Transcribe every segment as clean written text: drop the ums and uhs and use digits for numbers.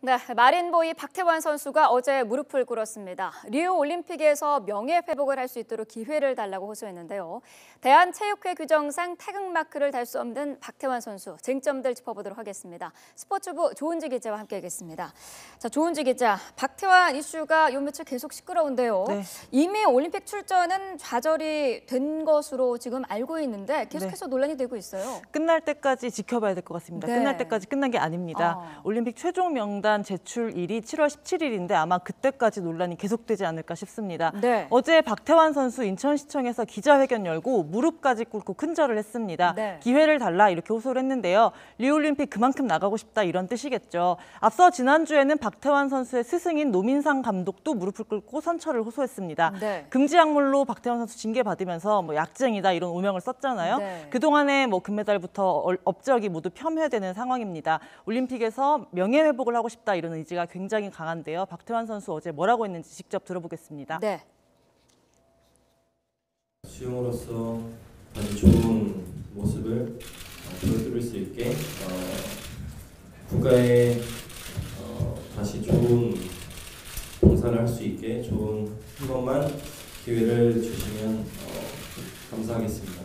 네, 마린보이 박태환 선수가 어제 무릎을 꿇었습니다. 리우 올림픽에서 명예회복을 할 수 있도록 기회를 달라고 호소했는데요. 대한체육회 규정상 태극마크를 달 수 없는 박태환 선수, 쟁점들 짚어보도록 하겠습니다. 스포츠부 조은지 기자와 함께하겠습니다. 자, 조은지 기자, 박태환 이슈가 요 며칠 계속 시끄러운데요. 네. 이미 올림픽 출전은 좌절이 된 것으로 지금 알고 있는데 계속해서 논란이 되고 있어요. 끝날 때까지 지켜봐야 될 것 같습니다. 네. 끝날 때까지 끝난 게 아닙니다. 올림픽 최종 명단 제출일이 7월 17일인데 아마 그때까지 논란이 계속되지 않을까 싶습니다. 네. 어제 박태환 선수 인천시청에서 기자회견 열고 무릎까지 꿇고 큰절을 했습니다. 네. 기회를 달라 이렇게 호소를 했는데요. 리우올림픽 그만큼 나가고 싶다 이런 뜻이겠죠. 앞서 지난주에는 박태환 선수의 스승인 노민상 감독도 무릎을 꿇고 선처를 호소했습니다. 네. 금지 약물로 박태환 선수 징계받으면서 뭐 약쟁이다 이런 오명을 썼잖아요. 네. 그동안에 뭐 금메달부터 업적이 모두 폄훼되는 상황입니다. 올림픽에서 명예회복을 하고 싶다 이런 의지가 굉장히 강한데요. 박태환 선수 어제 뭐라고 했는지 직접 들어보겠습니다. 네. 수영으로서 아주 좋은 모습을 보여드릴 수 있게 국가에 다시 좋은 봉사를 할 수 있게 좋은 한 번만 기회를 주시면 감사하겠습니다.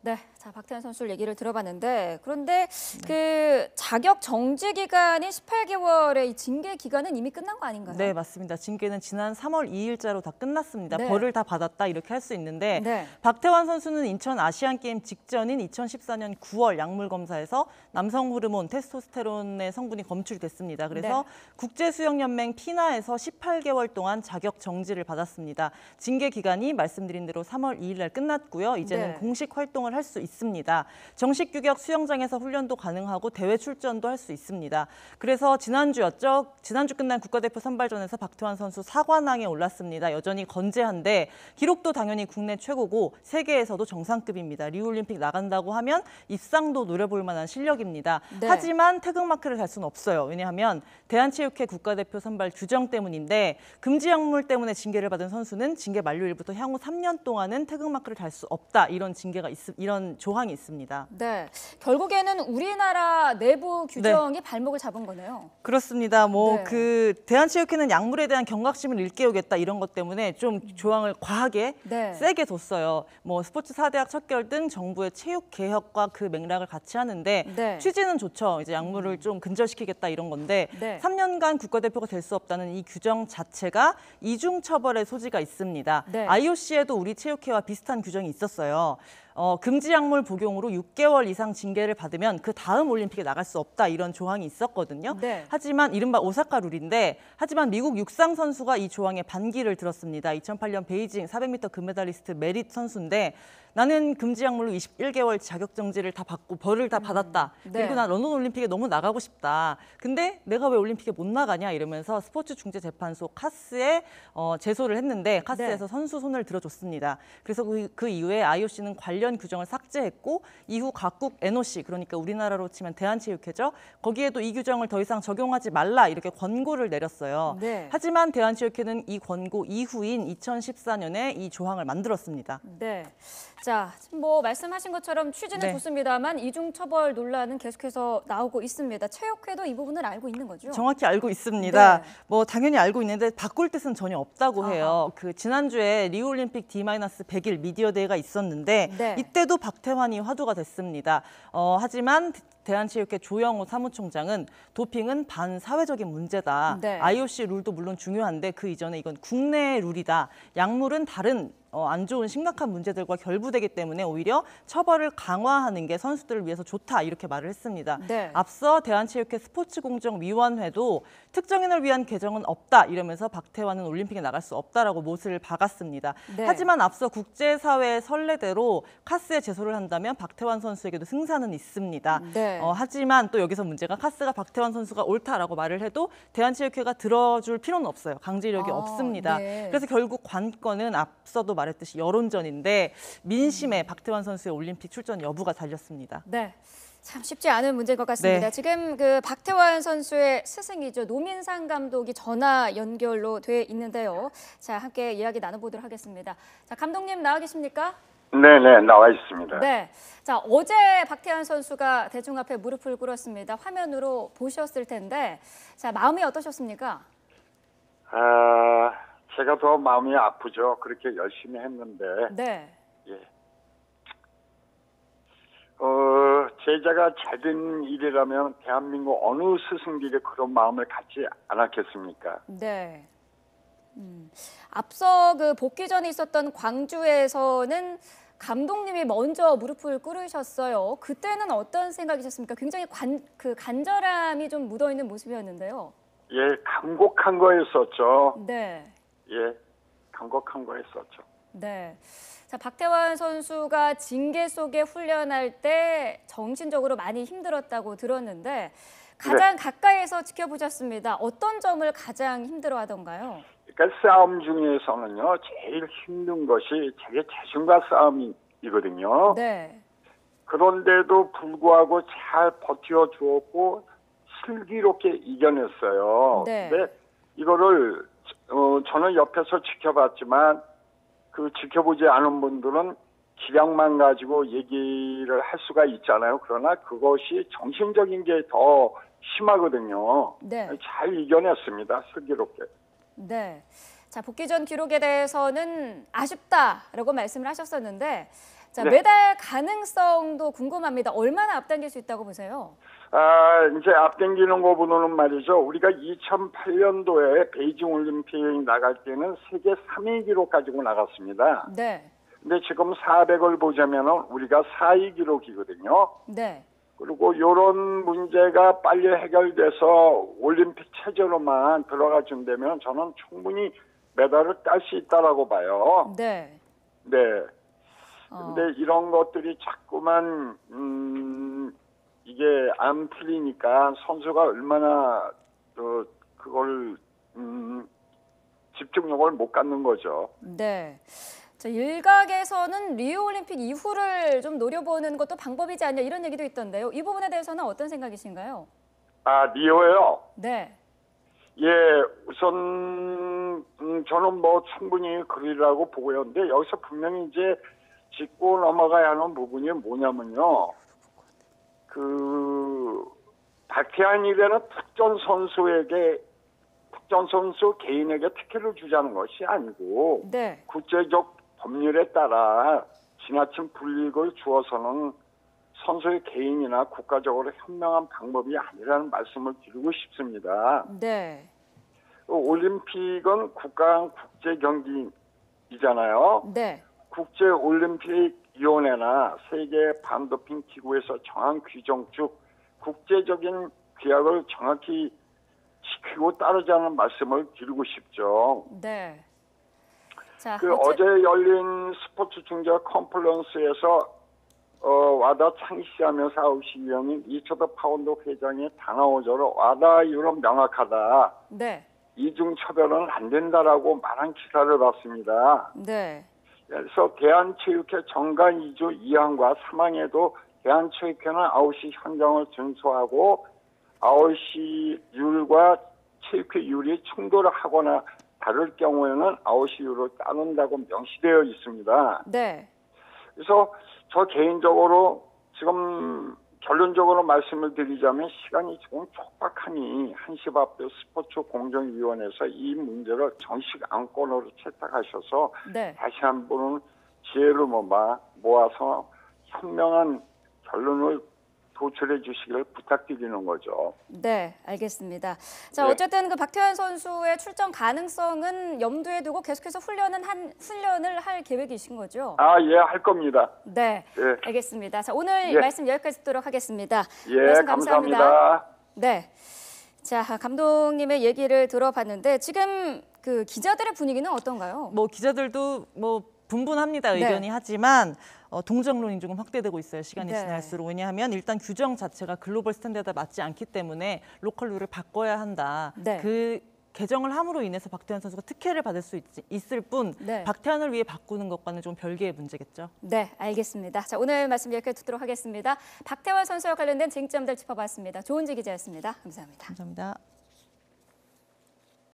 네, 자 박태환 선수 얘기를 들어봤는데 그런데 그 자격 정지 기간인 18개월의 이 징계 기간은 이미 끝난 거 아닌가요? 네, 맞습니다. 징계는 지난 3월 2일자로 다 끝났습니다. 네. 벌을 다 받았다 이렇게 할 수 있는데 네. 박태환 선수는 인천 아시안게임 직전인 2014년 9월 약물 검사에서 남성 호르몬 테스토스테론의 성분이 검출됐습니다. 그래서 네. 국제수영연맹 피나에서 18개월 동안 자격 정지를 받았습니다. 징계 기간이 말씀드린 대로 3월 2일 날 끝났고요. 이제는 네. 공식 활동을 할 수 있습니다. 정식 규격 수영장에서 훈련도 가능하고 대회 출전도 할 수 있습니다. 그래서 지난주였죠. 지난주 끝난 국가대표 선발전에서 박태환 선수 4관왕에 올랐습니다. 여전히 건재한데 기록도 당연히 국내 최고고 세계에서도 정상급입니다. 리우올림픽 나간다고 하면 입상도 노려볼 만한 실력입니다. 네. 하지만 태극마크를 달 수는 없어요. 왜냐하면 대한체육회 국가대표 선발 규정 때문인데 금지 약물 때문에 징계를 받은 선수는 징계 만료일부터 향후 3년 동안은 태극마크를 달 수 없다. 이런 조항이 있습니다. 네, 결국에는 우리나라 내부 규정이 발목을 잡은 거네요. 그렇습니다. 네. 그 대한체육회는 약물에 대한 경각심을 일깨우겠다 이런 것 때문에 좀 조항을 과하게 네. 세게 뒀어요. 스포츠 4대학 척결 등 정부의 체육 개혁과 그 맥락을 같이 하는데 네. 취지는 좋죠. 이제 약물을 좀 근절시키겠다 이런 건데 네. 3년간 국가대표가 될 수 없다는 이 규정 자체가 이중 처벌의 소지가 있습니다. 네. IOC에도 우리 체육회와 비슷한 규정이 있었어요. 금지 약물 복용으로 6개월 이상 징계를 받으면 그 다음 올림픽에 나갈 수 없다 이런 조항이 있었거든요. 네. 하지만 이른바 오사카 룰인데 하지만 미국 육상 선수가 이 조항에 반기를 들었습니다. 2008년 베이징 400m 금메달리스트 메릿 선수인데 나는 금지 약물로 21개월 자격 정지를 다 받고 벌을 다 받았다. 네. 그리고 난 런던 올림픽에 너무 나가고 싶다. 근데 내가 왜 올림픽에 못 나가냐 이러면서 스포츠중재재판소 카스에 제소를 했는데 카스에서 네. 선수 손을 들어줬습니다. 그래서 그 이후에 IOC는 관련 규정을 삭제했고 이후 각국 NOC 그러니까 우리나라로 치면 대한체육회죠. 거기에도 이 규정을 더 이상 적용하지 말라 이렇게 권고를 내렸어요. 네. 하지만 대한체육회는 이 권고 이후인 2014년에 이 조항을 만들었습니다. 네. 자, 뭐 말씀하신 것처럼 취지는 네. 좋습니다만 이중 처벌 논란은 계속해서 나오고 있습니다. 체육회도 이 부분을 알고 있는 거죠? 정확히 알고 있습니다. 네. 당연히 알고 있는데 바꿀 뜻은 전혀 없다고 아하. 해요. 지난주에 리우올림픽 D-100일 미디어 데이가 있었는데 네. 이때도 박태환이 화두가 됐습니다. 하지만 대한체육회 조영호 사무총장은 도핑은 반사회적인 문제다. 네. IOC 룰도 물론 중요한데 그 이전에 이건 국내 룰이다. 약물은 다른 안 좋은 심각한 문제들과 결부되기 때문에 오히려 처벌을 강화하는 게 선수들을 위해서 좋다 이렇게 말을 했습니다. 네. 앞서 대한체육회 스포츠공정위원회도 특정인을 위한 개정은 없다 이러면서 박태환은 올림픽에 나갈 수 없다라고 못을 박았습니다. 네. 하지만 앞서 국제사회의 선례대로 카스에 제소를 한다면 박태환 선수에게도 승산은 있습니다. 네. 하지만 또 여기서 문제가 카스가 박태환 선수가 옳다라고 말을 해도 대한체육회가 들어줄 필요는 없어요. 강제력이 없습니다. 네. 그래서 결국 관건은 앞서도 말했듯이 여론전인데 민심에 박태환 선수의 올림픽 출전 여부가 달렸습니다. 네. 참 쉽지 않은 문제인 것 같습니다. 네. 지금 그 박태환 선수의 스승이죠. 노민상 감독이 전화 연결로 돼 있는데요. 자, 함께 이야기 나눠보도록 하겠습니다. 자, 감독님 나와 계십니까? 네네, 나와 있습니다. 네. 자, 어제 박태환 선수가 대중 앞에 무릎을 꿇었습니다. 화면으로 보셨을 텐데, 자, 마음이 어떠셨습니까? 제가 더 마음이 아프죠. 그렇게 열심히 했는데. 네. 예. 제자가 잘된 일이라면 대한민국 어느 스승들이 그런 마음을 갖지 않았겠습니까? 네. 앞서 그 복귀 전에 있었던 광주에서는 감독님이 먼저 무릎을 꿇으셨어요. 그때는 어떤 생각이셨습니까? 굉장히 간절함이 좀 묻어있는 모습이었는데요. 예, 간곡한 거였었죠. 네. 예, 간곡한 거였었죠. 네. 자, 박태환 선수가 징계 속에 훈련할 때 정신적으로 많이 힘들었다고 들었는데 가장 가까이에서 지켜보셨습니다. 어떤 점을 가장 힘들어하던가요? 그러니까 싸움 중에서는요, 제일 힘든 것이 자기 자신과 싸움이거든요. 네. 그런데도 불구하고 잘 버텨 주었고 슬기롭게 이겨냈어요. 네. 근데 이거를 저는 옆에서 지켜봤지만 그 지켜보지 않은 분들은 기량만 가지고 얘기를 할 수가 있잖아요. 그러나 그것이 정신적인 게 더 심하거든요. 네. 잘 이겨냈습니다. 슬기롭게. 네. 자, 복귀 전 기록에 대해서는 아쉽다라고 말씀을 하셨었는데 자, 네. 메달 가능성도 궁금합니다. 얼마나 앞당길 수 있다고 보세요? 이제 앞당기는 거보다는 말이죠. 우리가 2008년도에 베이징 올림픽 나갈 때는 세계 3위 기록 가지고 나갔습니다. 네. 근데 지금 400을 보자면은 우리가 4위 기록이거든요. 네. 그리고 이런 문제가 빨리 해결돼서 올림픽 체제로만 들어가 준다면 저는 충분히 메달을 딸 수 있다라고 봐요. 네. 네. 근데 이런 것들이 자꾸만 이게 안 풀리니까 선수가 얼마나 그걸 집중력을 못 갖는 거죠. 네. 자, 일각에서는 리우 올림픽 이후를 좀 노려보는 것도 방법이지 않냐 이런 얘기도 있던데요. 이 부분에 대해서는 어떤 생각이신가요? 리오요? 네. 예, 우선 저는 뭐 충분히 그리라고 보고요. 근데 여기서 분명히 이제 짚고 넘어가야 하는 부분이 뭐냐면요. 박태환이라는 특정 선수 개인에게 특혜를 주자는 것이 아니고 네. 국제적 법률에 따라 지나친 불이익을 주어서는 선수의 개인이나 국가적으로 현명한 방법이 아니라는 말씀을 드리고 싶습니다. 네. 올림픽은 국가 국제 경기이잖아요. 네. 국제올림픽위원회나 세계 반도핑 기구에서 정한 규정 중 국제적인 규약을 정확히 지키고 따르자는 말씀을 드리고 싶죠. 네. 자, 어제 열린 스포츠 중재 컨퍼런스에서 와다 창시하면서 아웃시 위원인 리처드 파운드 회장이 당하오저로 와다 이유는 명확하다. 네. 이중 처벌은 안 된다라고 말한 기사를 봤습니다. 네. 그래서 대한체육회 정관 2조 2항과 3항에도 대한체육회는 아웃시 현장을 준수하고 아웃시율과 체육회율이 충돌을 하거나 다를 경우에는 아웃시율을 따른다고 명시되어 있습니다. 네. 그래서 저 개인적으로 지금 결론적으로 말씀을 드리자면 시간이 조금 촉박하니 한시밥도 스포츠 공정위원회에서 이 문제를 정식 안건으로 채택하셔서 네. 다시 한번 지혜를 모아서 현명한 결론을 도출해 주시길 부탁드리는 거죠. 네, 알겠습니다. 자, 네. 어쨌든 그 박태환 선수의 출전 가능성은 염두에 두고 계속해서 훈련을 할 계획이신 거죠? 예, 할 겁니다. 네, 예. 알겠습니다. 자, 오늘 예. 말씀 여기까지 듣도록 하겠습니다. 예, 말씀 감사합니다. 네. 자, 감독님의 얘기를 들어봤는데 지금 그 기자들의 분위기는 어떤가요? 뭐 기자들도 뭐 분분합니다. 네. 의견이 하지만 동정론이 조금 확대되고 있어요. 시간이 네. 지날수록. 왜냐하면 일단 규정 자체가 글로벌 스탠다드에 맞지 않기 때문에 로컬 룰을 바꿔야 한다. 네. 그 개정을 함으로 인해서 박태환 선수가 특혜를 받을 수 있을 뿐 네. 박태환을 위해 바꾸는 것과는 좀 별개의 문제겠죠. 네, 알겠습니다. 자, 오늘 말씀 여기까지 듣도록 하겠습니다. 박태환 선수와 관련된 쟁점들 짚어봤습니다. 조은지 기자였습니다. 감사합니다. 감사합니다.